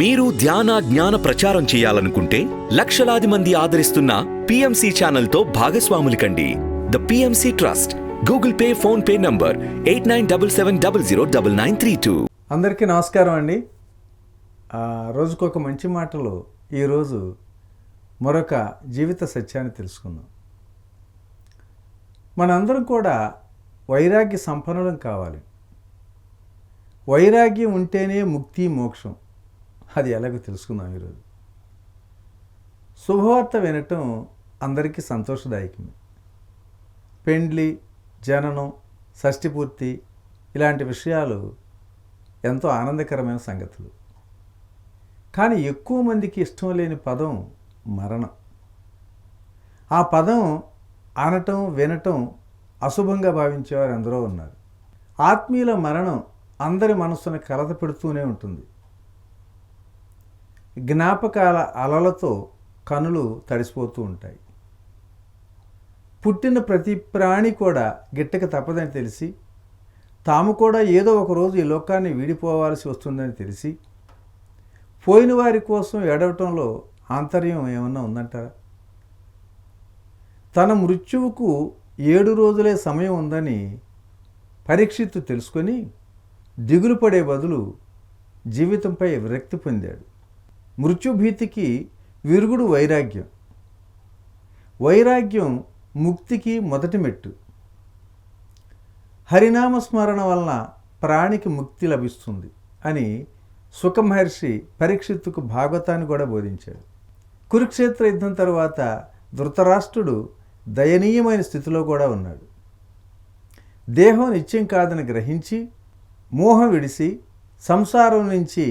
మీరు ధ్యాన జ్ఞాన ప్రచారం చేయాలనుకుంటే లక్షలాది మంది ఆదరిస్తున్న PMC ఛానల్తో భాగస్వాములు కండి. The PMC trust. Google pay, phone pay number 8977009932. అందరికీ నమస్కారం అండి. రోజుకొక మంచి మాటలు. ఈరోజు మరొక జీవిత సత్యాన్ని తెలుసుకుందాం. మనందరం కూడా వైరాగ్య సంపన్నులం కావాలి. వైరాగ్యం ఉంటేనే ముక్తి మోక్షం. అది ఎలాగో తెలుసుకుందాం ఈరోజు. శుభవార్త వినటం అందరికీ సంతోషదాయకమే. పెండ్లి, జననం, షష్ఠిపూర్తి ఇలాంటి విషయాలు ఎంతో ఆనందకరమైన సంగతులు. కానీ ఎక్కువ మందికి ఇష్టం లేని పదం మరణం. ఆ పదం అనటం, వినటం అశుభంగా భావించేవారు ఎందరో ఉన్నారు. ఆత్మీయుల మరణం అందరి మనస్సును కలత పెడుతూనే ఉంటుంది. జ్ఞాపకాల అలలతో కనులు తడిసిపోతూ ఉంటాయి. పుట్టిన ప్రతి ప్రాణి కూడా గిట్టక తప్పదని తెలిసి, తాము కూడా ఏదో ఒక రోజు ఈ లోకాన్ని వీడిపోవాల్సి వస్తుందని తెలిసి, పోయిన వారి కోసం ఏడవటంలో ఆంతర్యం ఏమన్నా ఉందంటారా? తన మృత్యువుకు 7 రోజులే సమయం ఉందని పరీక్షిత్తు తెలుసుకొని దిగులు పడే బదులు జీవితంపై విరక్తి పొందాడు. మృత్యుభీతికి విరుగుడు వైరాగ్యం. వైరాగ్యం ముక్తికి మొదటి మెట్టు. హరినామస్మరణ వలన ప్రాణికి ముక్తి లభిస్తుంది అని సుఖమహర్షి పరీక్షిత్తుకు భాగవతాన్ని కూడా బోధించాడు. కురుక్షేత్ర యుద్ధం తరువాత ధృతరాష్ట్రుడు దయనీయమైన స్థితిలో కూడా ఉన్నాడు. దేహం నిత్యం కాదని గ్రహించి మోహం విడిసి సంసారం నుంచి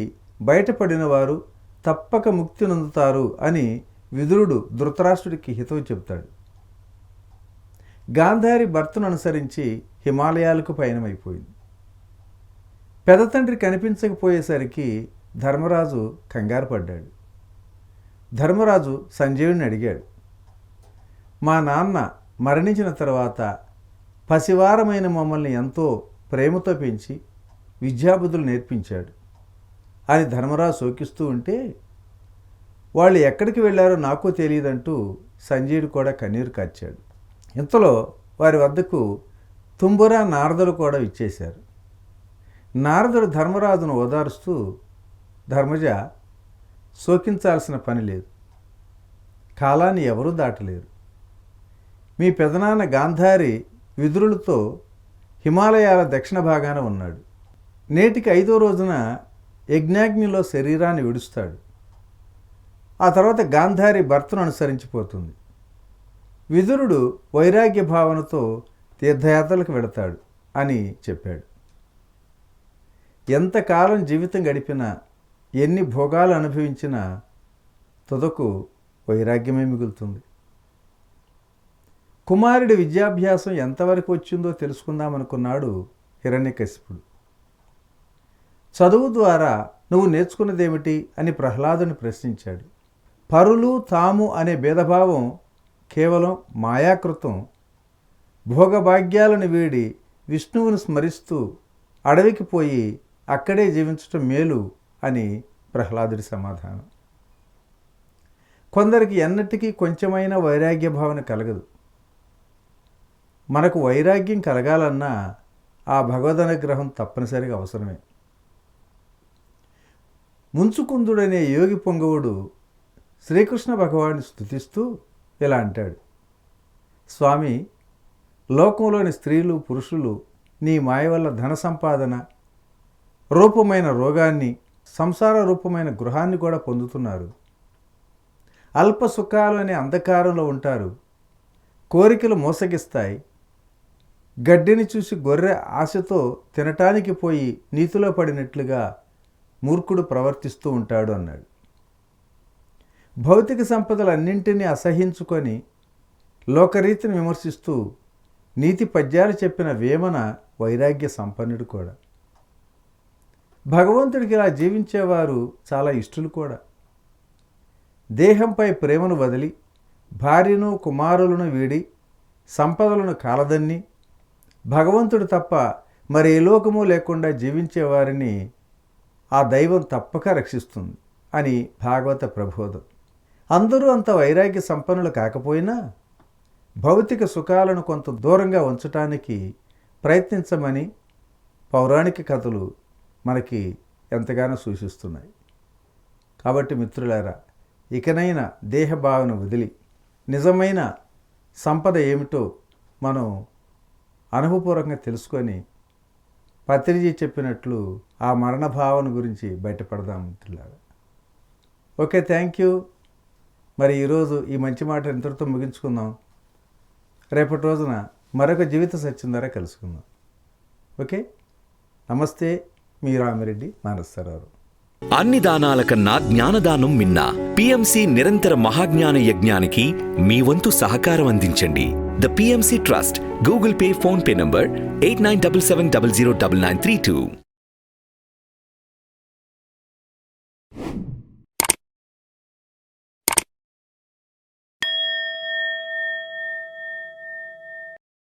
బయటపడిన వారు తప్పక ముక్తి నొందుతారు అని విదురుడు ధృతరాష్ట్రుడికి హితవు చెబుతాడు. గాంధారి భర్తను అనుసరించి హిమాలయాలకు పయనమైపోయింది. పెదతండ్రి కనిపించకపోయేసరికి ధర్మరాజు కంగారు పడ్డాడు. ధర్మరాజు సంజయుడిని అడిగాడు, మా నాన్న మరణించిన తర్వాత పసివారమైన మమ్మల్ని ఎంతో ప్రేమతో పెంచి విద్యాబుద్ధులు నేర్పించాడు అని ధర్మరాజు శోకిస్తూ ఉంటే, వాళ్ళు ఎక్కడికి వెళ్ళారో నాకు తెలియదంటూ సంజయుడు కూడా కన్నీరు కార్చాడు. ఇంతలో వారి వద్దకు తుంబురా నారదులు కూడా ఇచ్చేశారు. నారదుడు ధర్మరాజును ఓదారుస్తూ, ధర్మజ, శోకించాల్సిన పని లేదు. కాలాన్ని ఎవరూ దాటలేరు. మీ పెదనాన్న గాంధారి విదురులతో హిమాలయాల దక్షిణ భాగాన ఉన్నాడు. నేటికి 5వ రోజున యజ్ఞాగ్నిలో శరీరాన్ని విడుస్తాడు. ఆ తర్వాత గాంధారి భర్తను అనుసరించిపోతుంది. విదురుడు వైరాగ్య భావనతో తీర్థయాత్రలకు వెళతాడు అని చెప్పాడు. ఎంతకాలం జీవితం గడిపినా, ఎన్ని భోగాలు అనుభవించినా తుదకు వైరాగ్యమే మిగులుతుంది. కుమారుడి విద్యాభ్యాసం ఎంతవరకు వచ్చిందో తెలుసుకుందామనుకున్నాడు హిరణ్యకశిపుడు. చదువు ద్వారా నువ్వు నేర్చుకున్నదేమిటి అని ప్రహ్లాదుని ప్రశ్నించాడు. పరులు తాము అనే భేదభావం కేవలం మాయాకృతం. భోగభాగ్యాలను వీడి విష్ణువును స్మరిస్తూ అడవికి పోయి అక్కడే జీవించటం మేలు అని ప్రహ్లాదుడి సమాధానం. కొందరికి ఎన్నటికీ కొంచెమైనా వైరాగ్య భావన కలగదు. మనకు వైరాగ్యం కలగాలన్నా ఆ భగవదనుగ్రహం తప్పనిసరిగా అవసరమే. ముంచుకుందుడనే యోగి పొంగవుడు శ్రీకృష్ణ భగవాన్ని స్తుతిస్తూ ఇలా అంటాడు, స్వామి, లోకంలోని స్త్రీలు, పురుషులు నీ మాయ వల్ల ధన సంపాదన రూపమైన రోగాన్ని, సంసార రూపమైన గృహాన్ని కూడా పొందుతున్నారు. అల్ప సుఖాలు అనే అంధకారంలో ఉంటారు. కోరికలు మోసగిస్తాయి. గడ్డిని చూసి గొర్రె ఆశతో తినటానికి పోయి నీతిలో పడినట్లుగా మూర్ఖుడు ప్రవర్తిస్తూ ఉంటాడు అన్నాడు. భౌతిక సంపదలన్నింటినీ అసహించుకొని లోకరీతిని విమర్శిస్తూ నీతి పద్యాలు చెప్పిన వేమన వైరాగ్య సంపన్నుడు కూడా. భగవంతుడికి ఇలా జీవించేవారు చాలా ఇష్టలు కూడా. దేహంపై ప్రేమను వదిలి భార్యను, కుమారులను వీడి సంపదలను కాలదన్ని భగవంతుడు తప్ప మరి ఏ లోకము లేకుండా జీవించేవారిని ఆ దైవం తప్పక రక్షిస్తుంది అని భాగవత ప్రబోధం. అందరూ అంత వైరాగ్య సంపన్నులు కాకపోయినా భౌతిక సుఖాలను కొంత దూరంగా ఉంచటానికి ప్రయత్నించమని పౌరాణిక కథలు మనకి ఎంతగానో సూచిస్తున్నాయి. కాబట్టి మిత్రులారా, ఇకనైనా దేహభావన వదిలి నిజమైన సంపద ఏమిటో మనం అనుభవపూర్వకంగా తెలుసుకొని పత్రిజీ చెప్పినట్లు ఆ మరణ భావన గురించి బయటపడదాం మిత్రులారా. Okay, thank you. మరి ఈరోజు ఈ మంచి మాట ఇంతటితో ముగించుకుందాం. రేపటి రోజున మరొక జీవిత సత్యం ద్వారా కలుసుకుందాం. ఓకే, నమస్తే. మీ రామిరెడ్డి, మానస సరోవరం. అన్ని దానాల కన్నా జ్ఞానదానం మిన్న. పిఎంసి నిరంతర మహాజ్ఞాన యజ్ఞానికి మీ వంతు సహకారం అందించండి. The PMC trust. Google pay, phone pay number 8977009932.